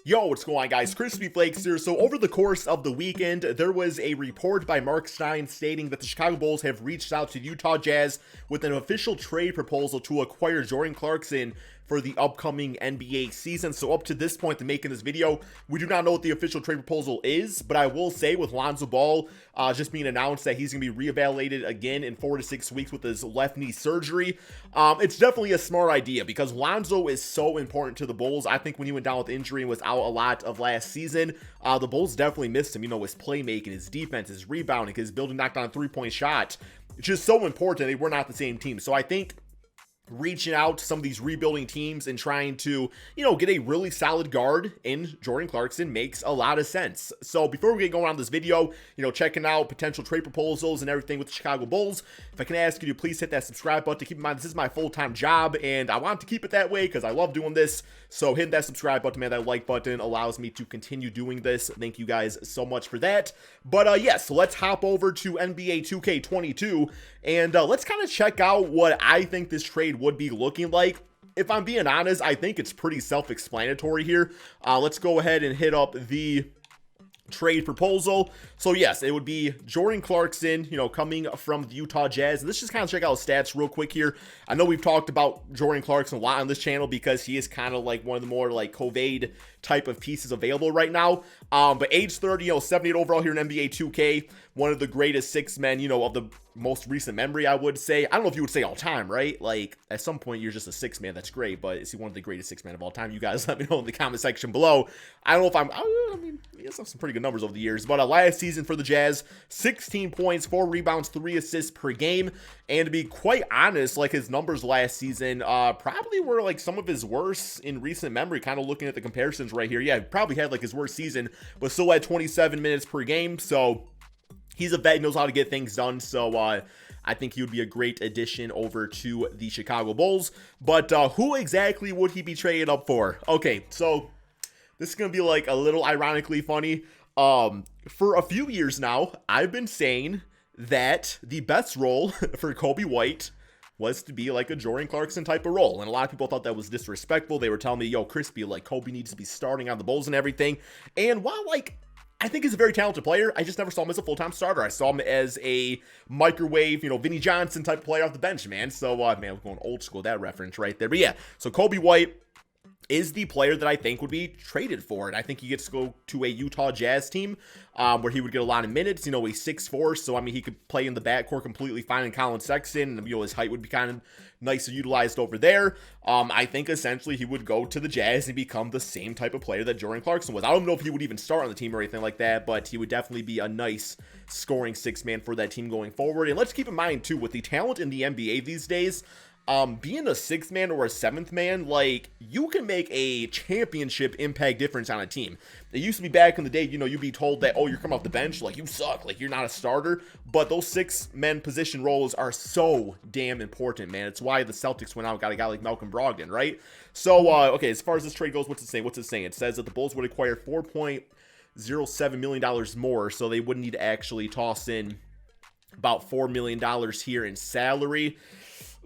Yo, what's going on, guys? Crispy Flakes here. So over the course of the weekend, there was a report by Mark Stein stating that the Chicago Bulls have reached out to Utah Jazz with an official trade proposal to acquire Jordan Clarkson for the upcoming NBA season. So up to this point in making this video, we do not know what the official trade proposal is, but I will say with Lonzo Ball just being announced that he's going to be reevaluated again in 4 to 6 weeks with his left knee surgery, it's definitely a smart idea because Lonzo is so important to the Bulls. I think when he went down with injury and was out a lot of last season, the Bulls definitely missed him. You know, his playmaking, his defense, his rebounding, his ability to knock down a three-point shot. It's just so important. They were not the same team. So I think reaching out to some of these rebuilding teams and trying to, get a really solid guard in Jordan Clarkson makes a lot of sense. So before we get going on this video, checking out potential trade proposals and everything with the Chicago Bulls, if I can ask you to please hit that subscribe button. Keep in mind, this is my full-time job and I want to keep it that way because I love doing this. So hitting that subscribe button, man, that like button allows me to continue doing this. Thank you guys so much for that. But yes, so let's hop over to NBA 2K22 and let's kind of check out what I think this trade would be looking like. If I'm being honest, I think it's pretty self-explanatory here. Let's go ahead and hit up the trade proposal. So yes, it would be Jordan Clarkson, coming from the Utah Jazz. Let's just kind of check out his stats real quick here. I know we've talked about Jordan Clarkson a lot on this channel because he is kind of like one of the more like Covade type of pieces available right now. But age 30, 78 overall here in NBA 2K, one of the greatest six men, of the most recent memory, I would say. I don't know if you would say all time, right? Like at some point you're just a six man. That's great, but is he one of the greatest six men of all time? You guys let me know in the comment section below. I don't know if I mean, he has some pretty good numbers over the years, but last season for the Jazz, 16 points, 4 rebounds, 3 assists per game. And to be quite honest, like his numbers last season probably were like some of his worst in recent memory, kind of looking at the comparisons right here. Yeah, he probably had like his worst season, but still had 27 minutes per game. So he's a vet, he knows how to get things done. So I think he would be a great addition over to the Chicago Bulls. But who exactly would he be traded up for? Okay, so this is going to be like a little ironically funny. For a few years now, I've been saying that the best role for Kobe White was to be like a Jordan Clarkson type of role. And a lot of people thought that was disrespectful. They were telling me, yo, Crispy, like Kobe needs to be starting on the Bulls and everything. And while I think he's a very talented player, I just never saw him as a full-time starter. I saw him as a microwave, Vinnie Johnson type player off the bench, man. So, man, I'm going old school, that reference right there. But yeah, so Kobe White is the player that I think would be traded for it. I think he gets to go to a Utah Jazz team where he would get a lot of minutes. He's 6'4", so I mean he could play in the backcourt completely fine in Colin Sexton. And, his height would be kind of nicer utilized over there. I think essentially he would go to the Jazz and become the same type of player that Jordan Clarkson was. I don't know if he would even start on the team or anything like that, but he would definitely be a nice scoring six-man for that team going forward. And let's keep in mind, too, with the talent in the NBA these days, being a sixth man or a seventh man, like, you can make a championship impact difference on a team. It used to be back in the day, you'd be told that, oh, you're coming off the bench, like, you suck, like, you're not a starter. But those six-man position roles are so damn important, man. It's why the Celtics went out and got a guy like Malcolm Brogdon, right? So, okay, as far as this trade goes, what's it saying? It says that the Bulls would acquire $4.07 million more, so they wouldn't need to actually toss in about $4 million here in salary.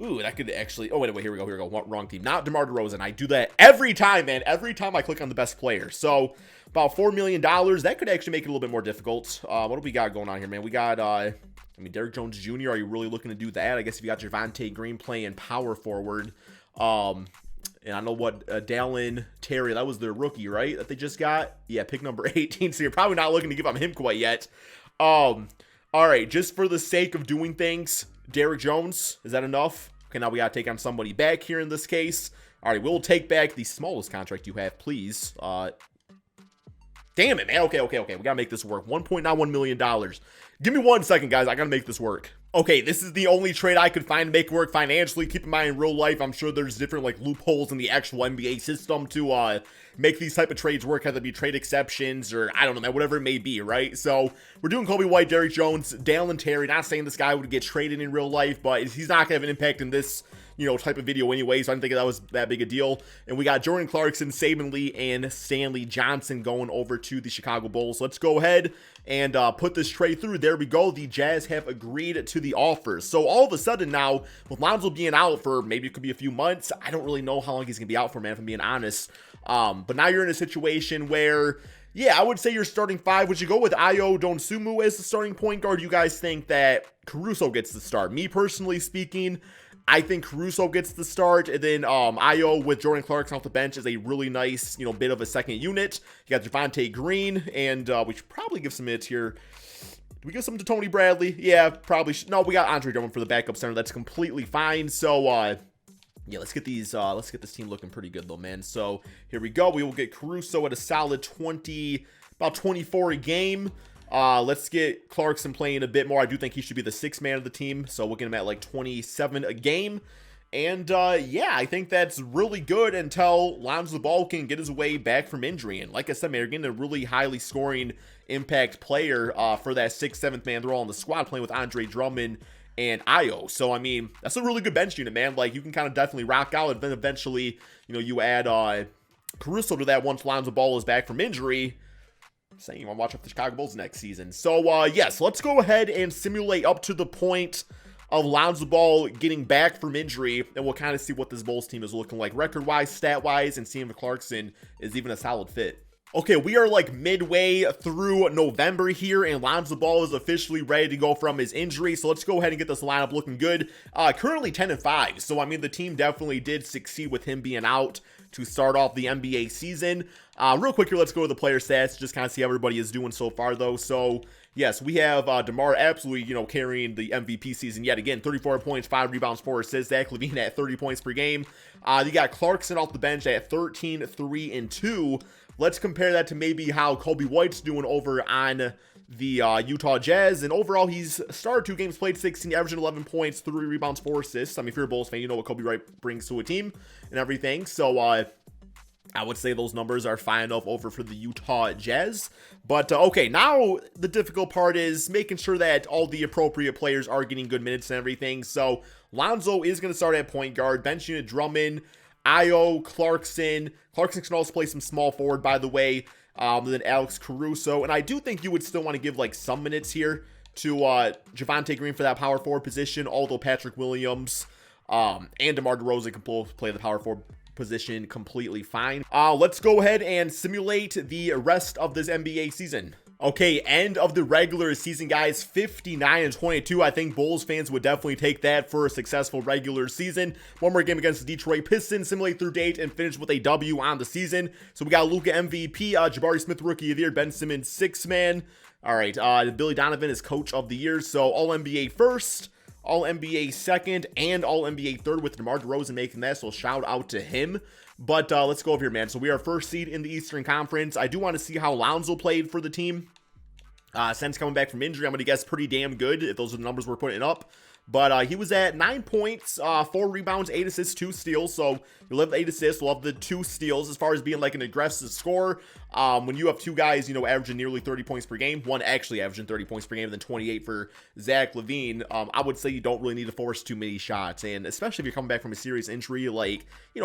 Ooh, that could actually... Oh, wait, here we go. Wrong team. Not DeMar DeRozan. I do that every time, man. Every time I click on the best player. So, about $4 million. That could actually make it a little bit more difficult. What do we got going on here, man? We got, Derrick Jones Jr. Are you really looking to do that? I guess if you got Javonte Green playing power forward. And I know what, Dallin Terry, that was their rookie, right? That they just got? Yeah, pick number 18. So, you're probably not looking to give up him quite yet. All right, just for the sake of doing things... Derrick Jones, is that enough? Okay, now we got to take on somebody back here in this case. All right, we'll take back the smallest contract you have, please. Damn it, man. Okay. We got to make this work. $1.91 million. Give me 1 second, guys. I got to make this work. Okay, this is the only trade I could find to make work financially. Keep in mind, in real life, I'm sure there's different like loopholes in the actual NBA system to make these type of trades work, whether it be trade exceptions or I don't know, man, whatever it may be, right? So we're doing Kobe White, Derrick Jones, Dallin Terry. Not saying this guy would get traded in real life, but he's not gonna have an impact in this type of video anyway, so I didn't think that was that big a deal. And we got Jordan Clarkson, Saban Lee, and Stanley Johnson going over to the Chicago Bulls. Let's go ahead and put this trade through. There we go. The Jazz have agreed to the offers. So all of a sudden now, with Lonzo being out for maybe it could be a few months, I don't really know how long he's going to be out for, man, if I'm being honest. But now you're in a situation where, yeah, I would say your starting five. Would you go with Ayo Donsumu as the starting point guard? You guys think that Caruso gets the start? Me personally speaking, I think Caruso gets the start, and then Ayo with Jordan Clarkson off the bench is a really nice, bit of a second unit. You got Javonte Green, and we should probably give some minutes here. Do we give some to Tony Bradley? Yeah, probably. No, we got Andre Drummond for the backup center. That's completely fine. So, yeah, let's get this team looking pretty good though, man. So here we go. We will get Caruso at a solid 20, about 24 a game. Let's get Clarkson playing a bit more. I do think he should be the sixth man of the team. So we'll get him at like 27 a game. And yeah, I think that's really good until Lonzo Ball can get his way back from injury. And like I said, man, you're getting a really highly scoring impact player for that 6th, 7th man role on the squad, playing with Andre Drummond and Ayo. So, I mean, that's a really good bench unit, man. Like, you can kind of definitely rock out, and then eventually, you add Caruso to that once Lonzo Ball is back from injury. Saying you want to watch out for the Chicago Bulls next season. So, yes, let's go ahead and simulate up to the point of Lonzo Ball getting back from injury, and we'll kind of see what this Bulls team is looking like record-wise, stat-wise, and seeing if Clarkson is even a solid fit. Okay, we are like midway through November here, and Lonzo Ball is officially ready to go from his injury. So let's go ahead and get this lineup looking good. Currently 10-5. So, I mean, the team definitely did succeed with him being out to start off the NBA season. Real quick here, let's go to the player stats. Just kind of see how everybody is doing so far, though. So, yes, we have DeMar absolutely, carrying the MVP season yet again. 34 points, 5 rebounds, 4 assists. Zach LaVine at 30 points per game. You got Clarkson off the bench at 13, 3, and 2. Let's compare that to maybe how Kobe White's doing over on the Utah Jazz. And overall, he's started 2 games, played 16, averaging 11 points, 3 rebounds, 4 assists. I mean, if you're a Bulls fan, you know what Kobe White brings to a team and everything. So, I would say those numbers are fine enough over for the Utah Jazz. But, okay, now the difficult part is making sure that all the appropriate players are getting good minutes and everything. So, Lonzo is going to start at point guard. Bench unit Drummond, Ayo, Clarkson. Clarkson can also play some small forward, by the way. Then Alex Caruso. And I do think you would still want to give, like, some minutes here to Javonte Green for that power forward position, although Patrick Williams and DeMar DeRozan can both play the power forward position completely fine. Let's go ahead and simulate the rest of this NBA season. Okay, end of the regular season, guys. 59-22. I think Bulls fans would definitely take that for a successful regular season. One more game against the Detroit Pistons, simulate through date, and finish with a W on the season. So we got Luka MVP, Jabari Smith Rookie of the Year, Ben Simmons 6th man. All right, Billy Donovan is Coach of the Year. So All NBA first, All NBA second, and All NBA third, with DeMar DeRozan making that. So shout out to him. But let's go over here, man. So we are first seed in the Eastern Conference. I do want to see how Lonzo played for the team. Since coming back from injury, I'm going to guess pretty damn good if those are the numbers we're putting up. But he was at 9 points, 4 rebounds, 8 assists, 2 steals. So you love the 8 assists, love the 2 steals as far as being like an aggressive scorer. When you have 2 guys, averaging nearly 30 points per game, one actually averaging 30 points per game, and then 28 for Zach LaVine, I would say you don't really need to force too many shots. And especially if you're coming back from a serious injury, like,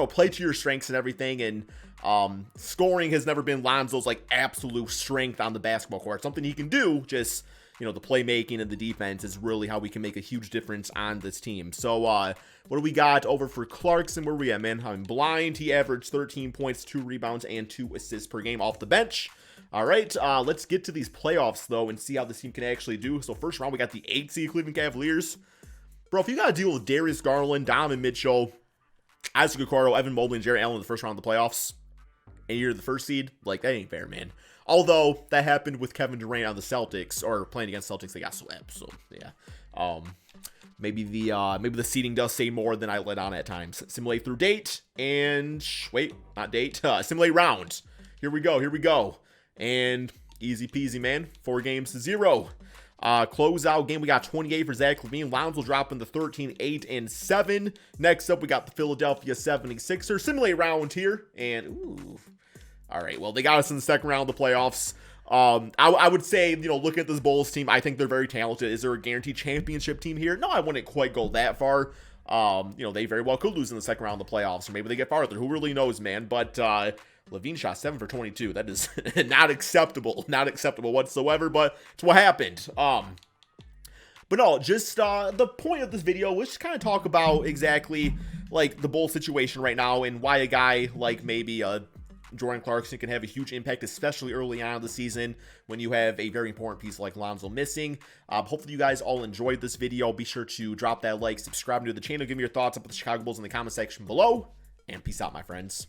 play to your strengths and everything. And scoring has never been Lonzo's like absolute strength on the basketball court. Something he can do, just the playmaking and the defense is really how we can make a huge difference on this team. So, what do we got over for Clarkson? Where are we at, man? I'm blind. He averaged 13 points, 2 rebounds, and 2 assists per game off the bench. All right, let's get to these playoffs, though, and see how this team can actually do. So, first round, we got the 8th seed Cleveland Cavaliers. Bro, if you got to deal with Darius Garland, Donovan Mitchell, Isaac Okoro, Evan Mobley, and Jarrett Allen in the first round of the playoffs, and you're the first seed, like, that ain't fair, man. Although, that happened with Kevin Durant on the Celtics, or playing against Celtics, they got swept, so, yeah. Maybe the seeding does say more than I let on at times. Simulate through date, and, wait, not date, simulate round. Here we go, and easy peasy, man, 4 games to 0. Closeout game, we got 28 for Zach LaVine. Lonzo dropping the 13, 8, and 7. Next up, we got the Philadelphia 76ers. Simulate round here, and, ooh. All right, well, they got us in the second round of the playoffs. I would say, look at this Bulls team. I think they're very talented. Is there a guaranteed championship team here? No, I wouldn't quite go that far. They very well could lose in the second round of the playoffs, or maybe they get farther. Who really knows, man? But LaVine shot 7 for 22. That is not acceptable. Not acceptable whatsoever, but it's what happened. But no, just the point of this video was just kind of talk about exactly, like, the Bulls situation right now and why a guy like maybe a Jordan Clarkson can have a huge impact, especially early on in the season when you have a very important piece like Lonzo missing. Hopefully you guys all enjoyed this video. Be sure to drop that like, subscribe to the channel, give me your thoughts up with the Chicago Bulls in the comment section below, and peace out, my friends.